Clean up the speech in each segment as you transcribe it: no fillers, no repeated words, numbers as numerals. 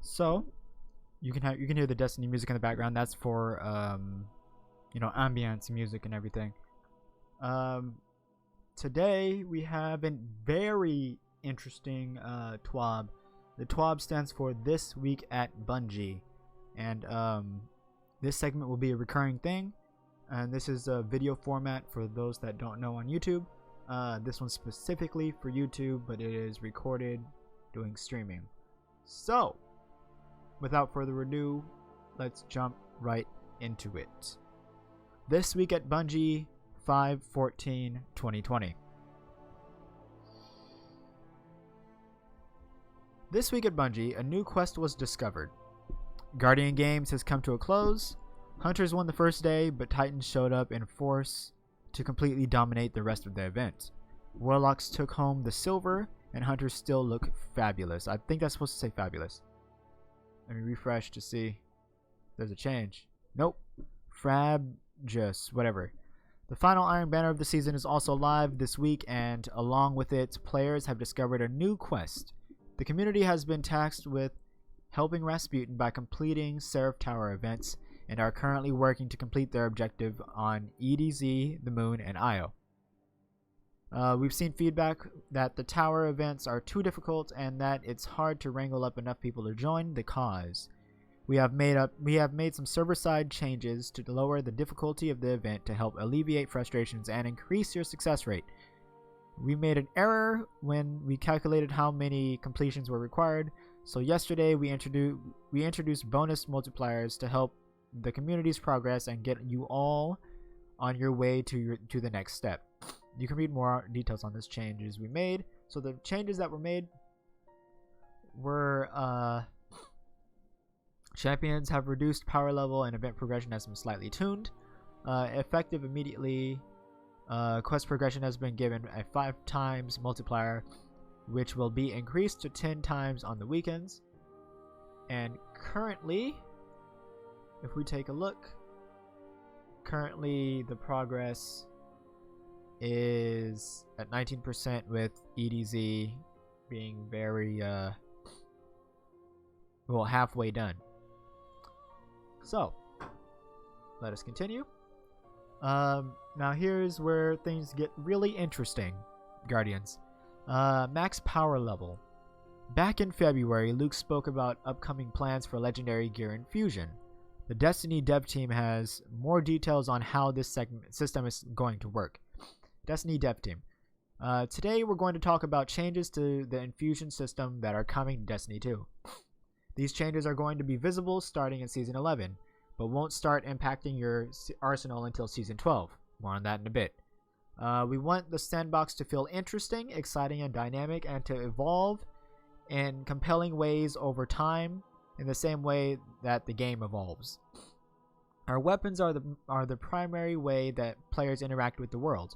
So you can hear the Destiny music in the background. That's for ambience music and everything. Today we have a very interesting Twab. The Twab stands for This Week at Bungie, and this segment will be a recurring thing. And this is a video format for those that don't know on YouTube. This one's specifically for YouTube, but it is recorded doing streaming. So, without further ado, let's jump right into it. This Week at Bungie, 5/14/2020. This week at Bungie, a new quest was discovered. Guardian Games has come to a close. Hunters won the first day, but Titans showed up in force to completely dominate the rest of the event. Warlocks took home the silver, and Hunters still look fabulous. I think that's supposed to say fabulous. Let me refresh to see. There's a change. Nope. Frabjous, whatever. The final Iron Banner of the season is also live this week, and along with it, players have discovered a new quest. The community has been tasked with helping Rasputin by completing Seraph Tower events, and are currently working to complete their objective on EDZ, the Moon, and Io. We've seen feedback that the tower events are too difficult and that it's hard to wrangle up enough people to join the cause. We have made some server-side changes to lower the difficulty of the event to help alleviate frustrations and increase your success rate. We made an error when we calculated how many completions were required, so yesterday we introduced bonus multipliers to help the community's progress and get you all on your way to the next step. You can read more details on this changes we made. So the changes that were made were champions have reduced power level and event progression has been slightly tuned. Effective immediately, quest progression has been given a 5 times multiplier, which will be increased to 10 times on the weekends. And currently, if we take a look, currently the progress is at 19% with EDZ being very halfway done. So let us continue. Now here's where things get really interesting, Guardians. Max power level. Back in February, Luke spoke about upcoming plans for legendary gear Infusion. The Destiny dev team has more details on how this system is going to work. Destiny dev team. Today we're going to talk about changes to the Infusion system that are coming to Destiny 2. These changes are going to be visible starting in Season 11, but won't start impacting your arsenal until Season 12. More on that in a bit. We want the Sandbox to feel interesting, exciting, and dynamic, and to evolve in compelling ways over time, in the same way that the game evolves. Our weapons are the primary way that players interact with the world,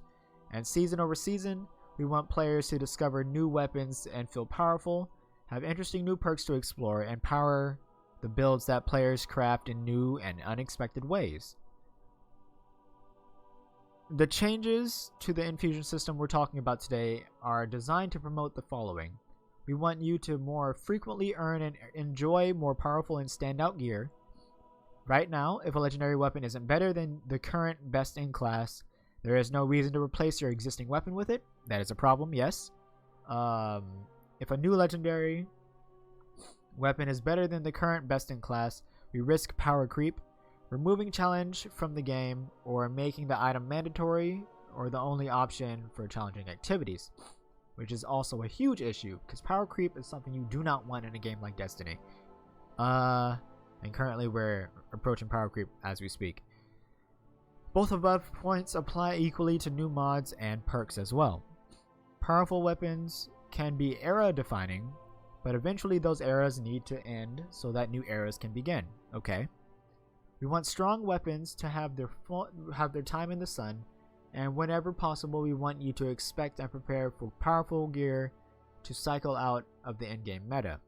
and season over season, we want players to discover new weapons and feel powerful, have interesting new perks to explore, and power the builds that players craft in new and unexpected ways. The changes to the Infusion system we're talking about today are designed to promote the following. We want you to more frequently earn and enjoy more powerful and standout gear. Right now, if a legendary weapon isn't better than the current best in class, there is no reason to replace your existing weapon with it. That is a problem, yes. If a new legendary weapon is better than the current best in class, we risk power creep, removing challenge from the game, or making the item mandatory or the only option for challenging activities, which is also a huge issue because power creep is something you do not want in a game like Destiny. And currently we're approaching power creep as we speak. Both above points apply equally to new mods and perks as well. Powerful weapons can be era defining, but eventually those eras need to end so that new eras can begin. Okay. We want strong weapons to have their time in the sun, and whenever possible we want you to expect and prepare for powerful gear to cycle out of the endgame meta.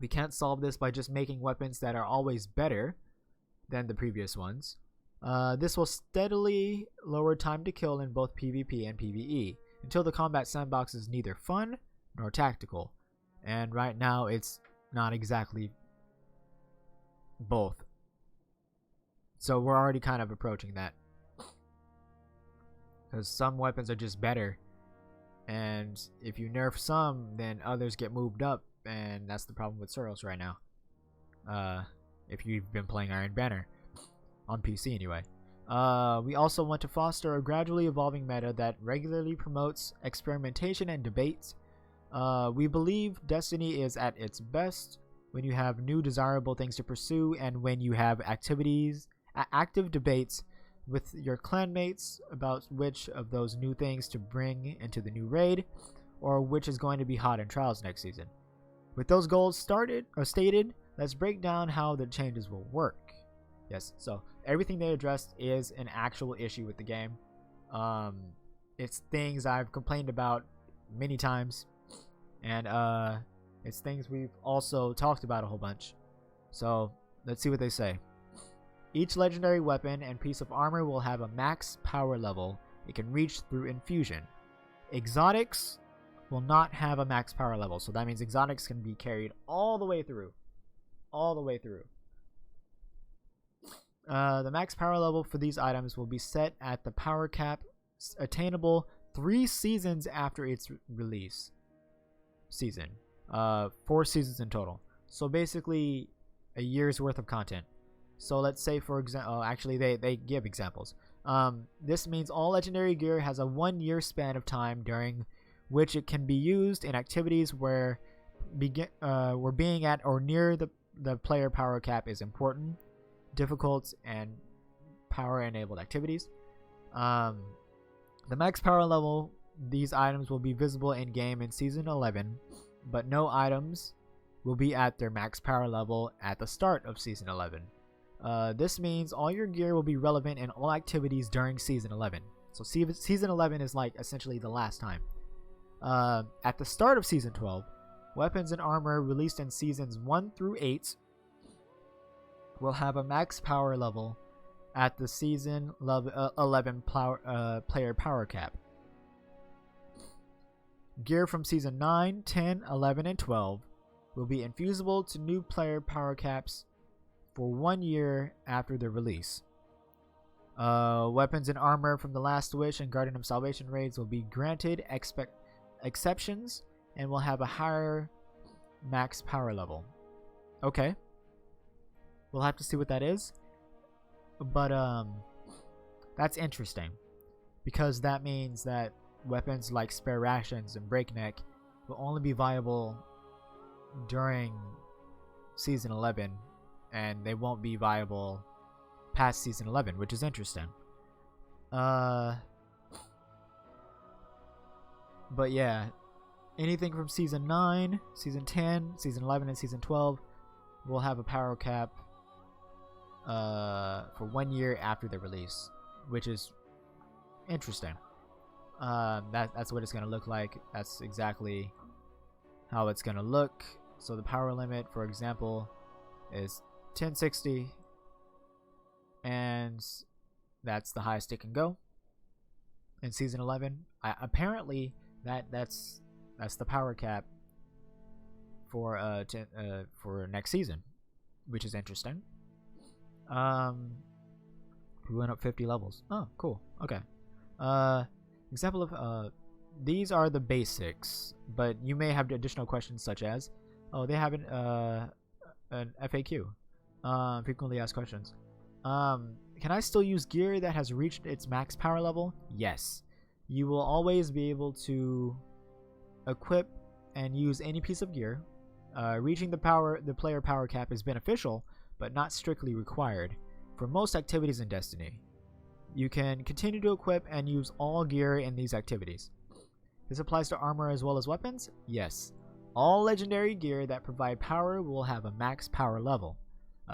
We can't solve this by just making weapons that are always better than the previous ones. This will steadily lower time to kill in both PvP and PvE until the combat sandbox is neither fun nor tactical. And right now it's not exactly both. So we're already kind of approaching that. Because some weapons are just better. And if you nerf some, then others get moved up. And that's the problem with Soros right now. If you've been playing Iron Banner. On PC anyway. We also want to foster a gradually evolving meta that regularly promotes experimentation and debate. We believe Destiny is at its best when you have new desirable things to pursue and when you have active debates with your clanmates about which of those new things to bring into the new raid, or which is going to be hot in Trials next season. With those goals stated, let's break down how the changes will work. Yes, so everything they addressed is an actual issue with the game. It's things I've complained about many times, and it's things we've also talked about a whole bunch. So let's see what they say. Each legendary weapon and piece of armor will have a max power level it can reach through Infusion. Exotics will not have a max power level, so that means exotics can be carried all the way through. All the way through. The max power level for these items will be set at the power cap attainable 3 seasons after its release. 4 seasons in total. So basically a year's worth of content. So let's say, for example, actually they give examples. This means all legendary gear has a 1-year span of time during which it can be used in activities where being at or near the player power cap is important, difficult, and power enabled activities. The max power level, these items will be visible in game in Season 11, but no items will be at their max power level at the start of Season 11. This means all your gear will be relevant in all activities during Season 11. So Season 11 is like essentially the last time. At the start of Season 12, weapons and armor released in Seasons 1 through 8 will have a max power level at the Season 11 player power cap. Gear from Season 9, 10, 11, and 12 will be infusible to new player power caps for 1 year after their release. Weapons and armor from the Last Wish and Guardian of Salvation raids will be granted exceptions and will have a higher max power level. Okay. We'll have to see what that is. But that's interesting, because that means that weapons like Spare Rations and Breakneck will only be viable during Season 11, and they won't be viable past Season 11, which is interesting. But yeah, anything from Season 9, Season 10, Season 11, and Season 12 will have a power cap for 1 year after the release, which is interesting. That's what it's going to look like. That's exactly how it's going to look. So the power limit, for example, is 1060, and that's the highest it can go in Season 11. Apparently that's the power cap for next season, which is interesting. We went up 50 levels. Oh, cool. Okay. Example of these are the basics, but you may have additional questions such as, oh, they have an FAQ, frequently asked questions. Can I still use gear that has reached its max power level? Yes. You will always be able to equip and use any piece of gear. Reaching the player power cap is beneficial, but not strictly required for most activities in Destiny. You can continue to equip and use all gear in these activities. This applies to armor as well as weapons? Yes. All legendary gear that provide power will have a max power level.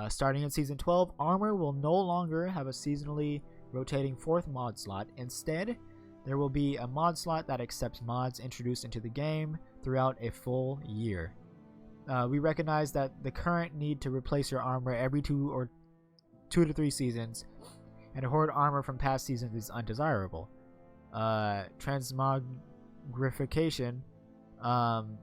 Starting in Season 12, armor will no longer have a seasonally rotating 4th mod slot. Instead, there will be a mod slot that accepts mods introduced into the game throughout a full year. We recognize that the current need to replace your armor every 2 to 3 seasons and hoard armor from past seasons is undesirable. Transmogrification,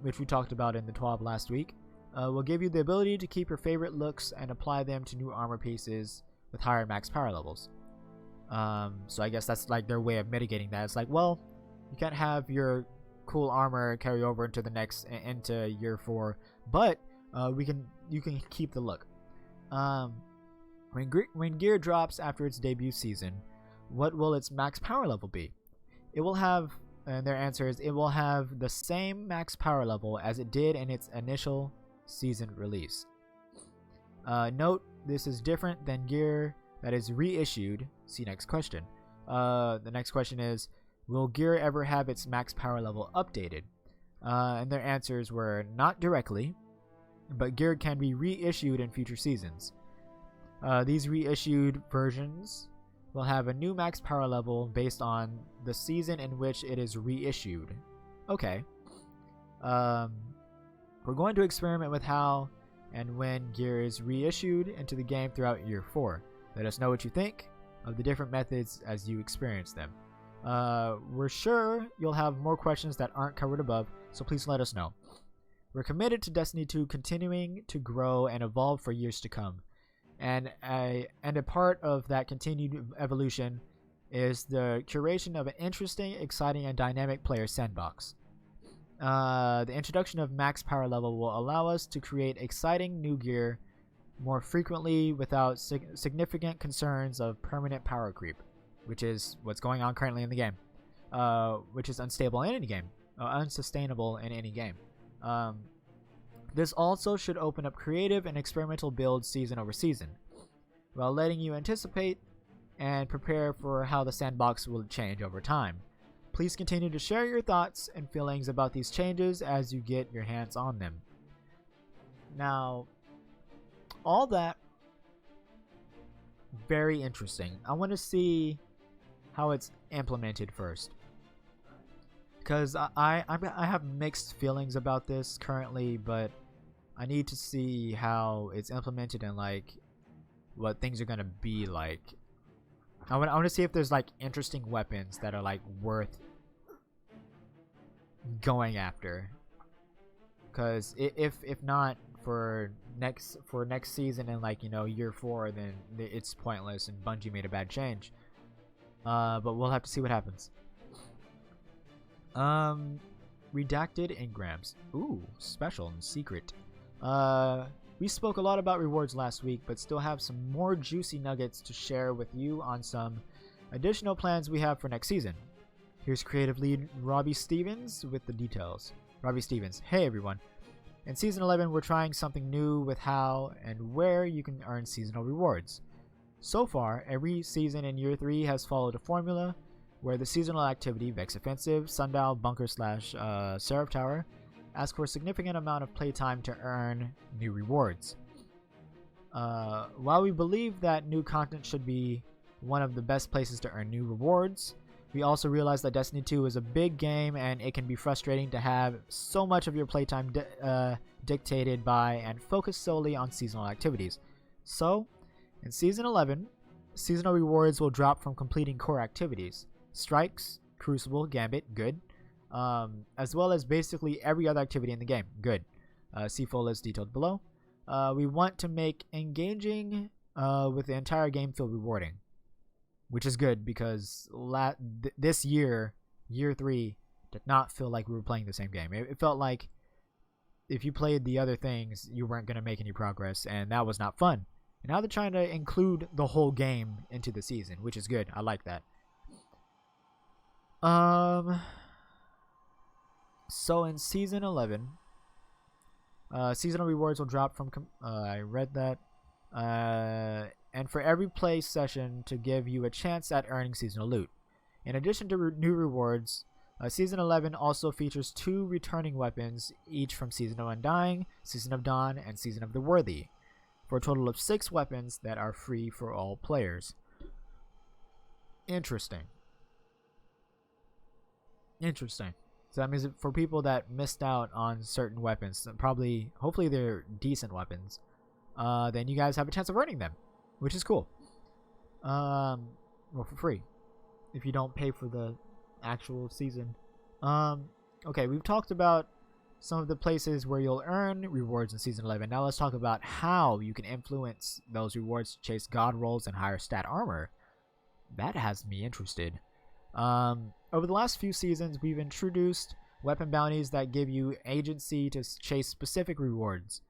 which we talked about in the Twab last week, will give you the ability to keep your favorite looks and apply them to new armor pieces with higher max power levels. So I guess that's like their way of mitigating that. It's like, well, you can't have your cool armor carry over into year 4, but you can keep the look. When gear drops after its debut season, what will its max power level be? It will have, and their answer is, it will have the same max power level as it did in its initial season release. Note, this is different than gear that is reissued. See next question. The next question is, will gear ever have its max power level updated? And their answers were not directly, but gear can be reissued in future seasons. These reissued versions will have a new max power level based on the season in which it is reissued. Okay. We're going to experiment with how and when gear is reissued into the game throughout year 4. Let us know what you think of the different methods as you experience them. We're sure you'll have more questions that aren't covered above, so please let us know. We're committed to Destiny 2 continuing to grow and evolve for years to come. And a part of that continued evolution is the curation of an interesting, exciting, and dynamic player sandbox. The introduction of max power level will allow us to create exciting new gear more frequently without significant concerns of permanent power creep, which is what's going on currently in the game, which is unstable in any game, unsustainable in any game. This also should open up creative and experimental builds season over season, while letting you anticipate and prepare for how the sandbox will change over time. Please continue to share your thoughts and feelings about these changes as you get your hands on them. Now, all that, very interesting. I want to see how it's implemented first, because I have mixed feelings about this currently, but I need to see how it's implemented and like what things are gonna be like. I want to see if there's like interesting weapons that are like worth going after. Because if not for next season and like, you know, year 4, then it's pointless and Bungie made a bad change. But we'll have to see what happens. Redacted engrams. Ooh, special and secret. We spoke a lot about rewards last week, but still have some more juicy nuggets to share with you on some additional plans we have for next season. Here's creative lead Robbie Stevens with the details. Robbie Stevens, hey everyone. In Season 11, we're trying something new with how and where you can earn seasonal rewards. So far, every season in Year 3 has followed a formula where the seasonal activity, Vex Offensive, Sundial, Bunker / Seraph Tower, ask for a significant amount of playtime to earn new rewards. While we believe that new content should be one of the best places to earn new rewards, we also realize that Destiny 2 is a big game and it can be frustrating to have so much of your playtime dictated by and focused solely on seasonal activities. So, in Season 11, seasonal rewards will drop from completing core activities. Strikes, Crucible, Gambit, good. As well as basically every other activity in the game, good. See full list detailed below. We want to make engaging with the entire game feel rewarding, which is good because this year, Year 3, did not feel like we were playing the same game. It felt like if you played the other things, you weren't going to make any progress, and that was not fun. And now they're trying to include the whole game into the season, which is good. I like that. So in Season 11, seasonal rewards will drop from... I read that. And for every play session to give you a chance at earning seasonal loot. In addition to new rewards, Season 11 also features 2 returning weapons, each from Season of Undying, Season of Dawn, and Season of the Worthy, for a total of 6 weapons that are free for all players. Interesting. So that means for people that missed out on certain weapons, hopefully they're decent weapons, then you guys have a chance of earning them, which is cool. Well, for free, if you don't pay for the actual season. Okay, we've talked about some of the places where you'll earn rewards in Season 11. Now let's talk about how you can influence those rewards to chase god rolls and higher stat armor. That has me interested. Over the last few seasons, we've introduced weapon bounties that give you agency to chase specific rewards.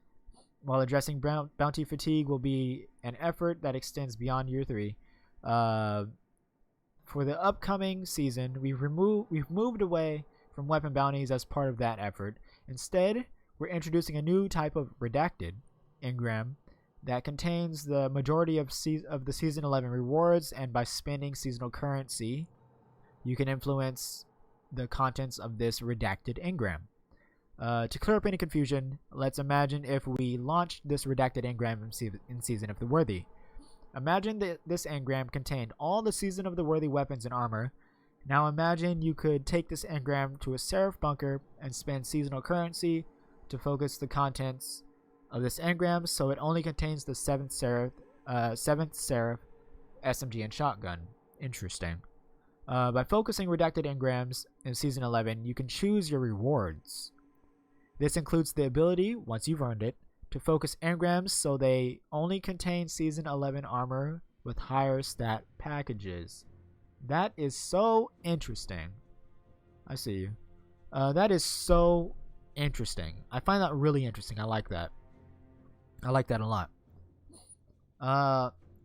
While addressing bounty fatigue will be an effort that extends beyond Year 3. For the upcoming season, we've moved away from weapon bounties as part of that effort. Instead, we're introducing a new type of redacted engram that contains the majority of the Season 11 rewards, and by spending seasonal currency, you can influence the contents of this redacted engram. To clear up any confusion, let's imagine if we launched this redacted engram in Season of the Worthy. Imagine that this engram contained all the Season of the Worthy weapons and armor. Now imagine you could take this engram to a Seraph bunker and spend seasonal currency to focus the contents of this engram so it only contains the 7th Seraph SMG and shotgun. Interesting. By focusing redacted engrams in Season 11, you can choose your rewards. This includes the ability, once you've earned it, to focus engrams so they only contain Season 11 armor with higher stat packages. That is so interesting. I see you. That is so interesting. I find that really interesting. I like that. I like that a lot.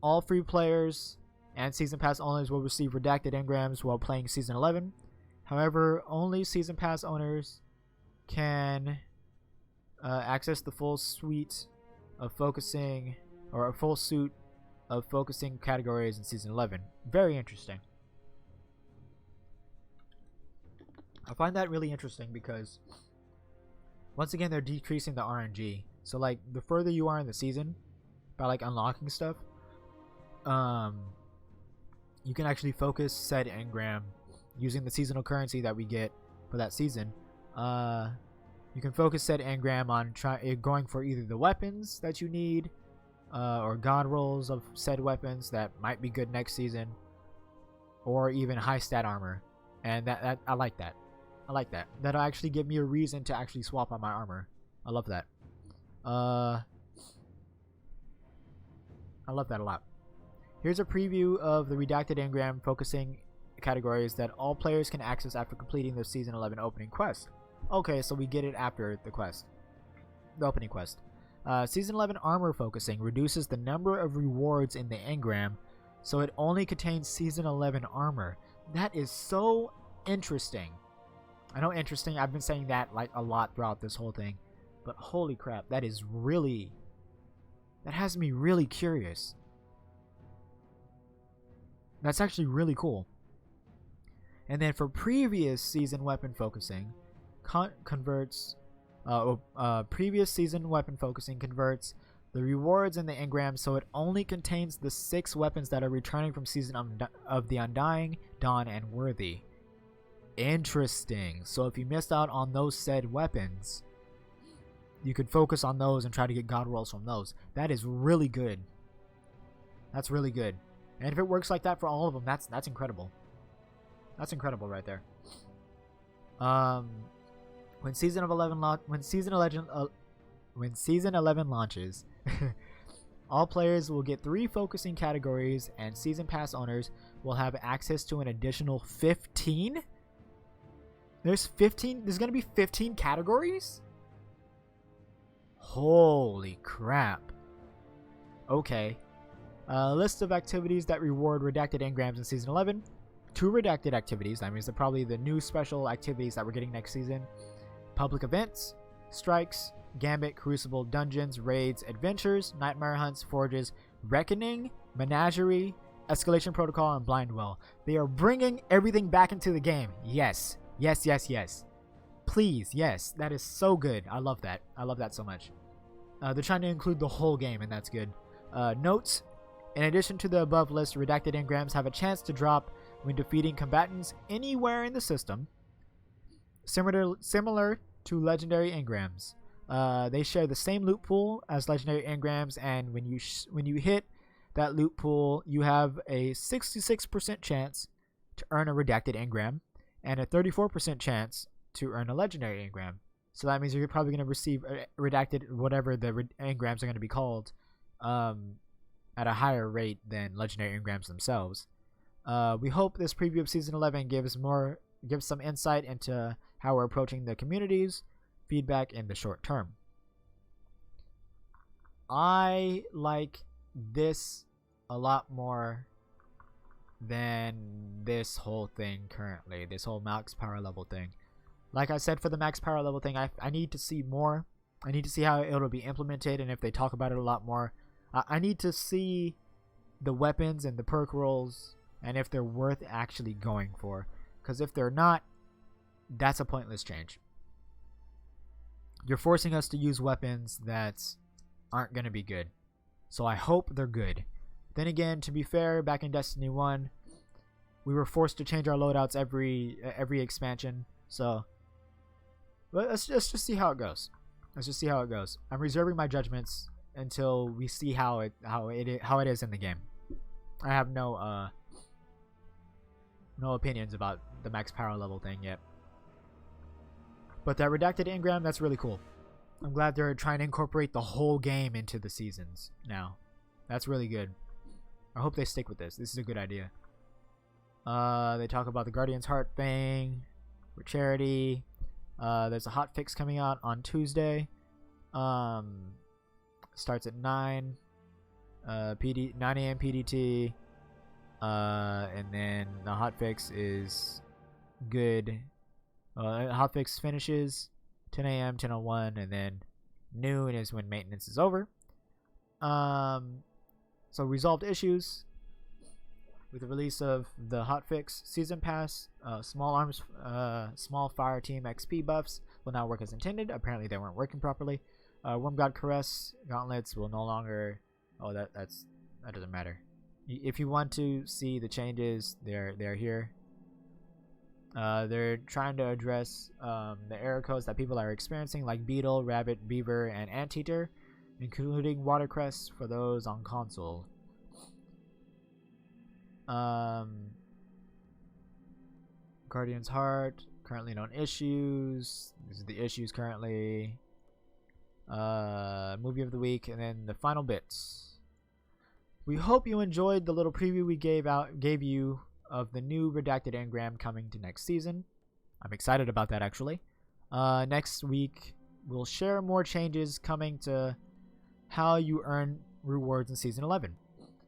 All free players and Season Pass owners will receive redacted engrams while playing Season 11. However, only Season Pass owners can access the full suite of focusing, or a full suit of focusing categories in Season 11. Very interesting. I find that really interesting because, once again, they're decreasing the RNG. So, like, the further you are in the season, by, like, unlocking stuff, you can actually focus said engram using the seasonal currency that we get for that season. You can focus said engram on going for either the weapons that you need, or god rolls of said weapons that might be good next season, or even high stat armor. And that I like that. I like that. That'll actually give me a reason to actually swap out my armor. I love that. I love that a lot. Here's a preview of the redacted engram focusing categories that all players can access after completing their Season 11 opening quest. Okay, so we get it after the quest. The opening quest. Season 11 armor focusing reduces the number of rewards in the engram, so it only contains Season 11 armor. That is so interesting. I know interesting, I've been saying that like a lot throughout this whole thing, but holy crap, that has me really curious. That's actually really cool. And then for previous season weapon focusing, previous season weapon focusing converts the rewards in the engram so it only contains the 6 weapons that are returning from Season of the Undying, Dawn, and Worthy. Interesting. So if you missed out on those said weapons, you could focus on those and try to get god rolls from those. That is really good. That's really good. And if it works like that for all of them, that's incredible. That's incredible right there. When Season 11 launches, all players will get 3 focusing categories, and Season Pass owners will have access to an additional 15. There's going to be 15 categories? Holy crap. Okay. List of activities that reward redacted engrams in Season 11. 2 redacted activities. That means they're probably the new special activities that we're getting next season. Public events, strikes, gambit, crucible, dungeons, raids, adventures, nightmare hunts, forges, reckoning, menagerie, escalation protocol, and blind well. They are bringing everything back into the game. Yes. Yes, yes, yes. Please, yes. That is so good. I love that. I love that so much. They're trying to include the whole game, and that's good. Notes. In addition to the above list, redacted engrams have a chance to drop when defeating combatants anywhere in the system, similar to legendary engrams. They share the same loot pool as legendary engrams, and when you hit that loot pool, you have a 66% chance to earn a redacted engram and a 34% chance to earn a legendary engram. So that means you're probably going to receive redacted, whatever the engrams are going to be called, at a higher rate than legendary engrams themselves. We hope this preview of Season 11 gives some insight into how we're approaching the community's feedback in the short term. I like this a lot more than this whole thing currently, this whole max power level thing. Like I said, for the max power level thing, I need to see more. I need to see how it'll be implemented, and if they talk about it a lot more. I need to see the weapons and the perk rolls, and if they're worth actually going for. Because if they're not, that's a pointless change. You're forcing us to use weapons that aren't going to be good. So I hope they're good. Then again, to be fair, back in Destiny 1, we were forced to change our loadouts every expansion. So let's just see how it goes. Let's just see how it goes. I'm reserving my judgments until we see how it is in the game. I have no opinions about the max power level thing yet. But that redacted engram, that's really cool. I'm glad they're trying to incorporate the whole game into the seasons now. That's really good. I hope they stick with this. This is a good idea. They talk about the Guardian's Heart thing for charity. There's a hot fix coming out on Tuesday. Starts at 9 a.m. PDT. And then the hot fix is good. Hot fix finishes 10 a.m., 10:01, and then noon is when maintenance is over. So resolved issues with the release of the hotfix season pass. Small fire team XP buffs will now work as intended. Apparently they weren't working properly. Worm God Caress gauntlets will no longer. Oh, that doesn't matter. If you want to see the changes, they're here. They're trying to address the error codes that people are experiencing, like beetle, rabbit, beaver, and anteater, including watercress for those on console. Guardian's Heart, currently known issues. These are the issues currently. Movie of the week, and then the final bits. We hope you enjoyed the little preview we gave you of the new redacted engram coming to next season. I'm excited about that, actually. Next week, we'll share more changes coming to how you earn rewards in Season 11.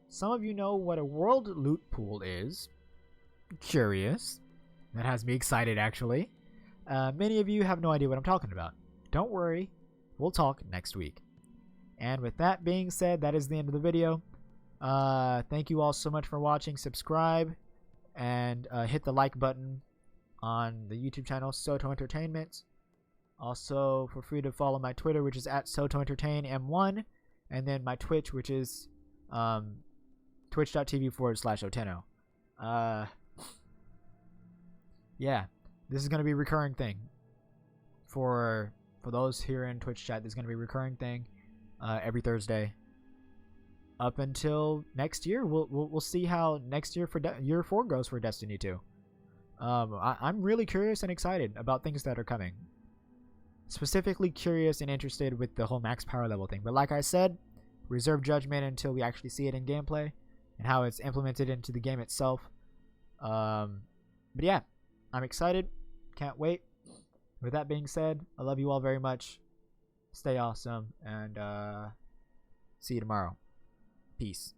Some of you know what a world loot pool is. Curious. That has me excited, actually. Many of you have no idea what I'm talking about. Don't worry. We'll talk next week. And with that being said, that is the end of the video. Thank you all so much for watching. Subscribe and hit the like button on the YouTube channel Soto Entertainment. Also, feel free to follow my Twitter, which is @SotoEntertainM1, and then my Twitch, which is twitch.tv/Oteno. Yeah, this is gonna be a recurring thing. For those here in Twitch chat, this is gonna be a recurring thing every Thursday. Up until next year, we'll see how next year for year 4 goes for Destiny 2. I'm really curious and excited about things that are coming. Specifically curious and interested with the whole max power level thing. But like I said, reserve judgment until we actually see it in gameplay and how it's implemented into the game itself. But yeah, I'm excited. Can't wait. With that being said, I love you all very much. Stay awesome, and see you tomorrow. Peace.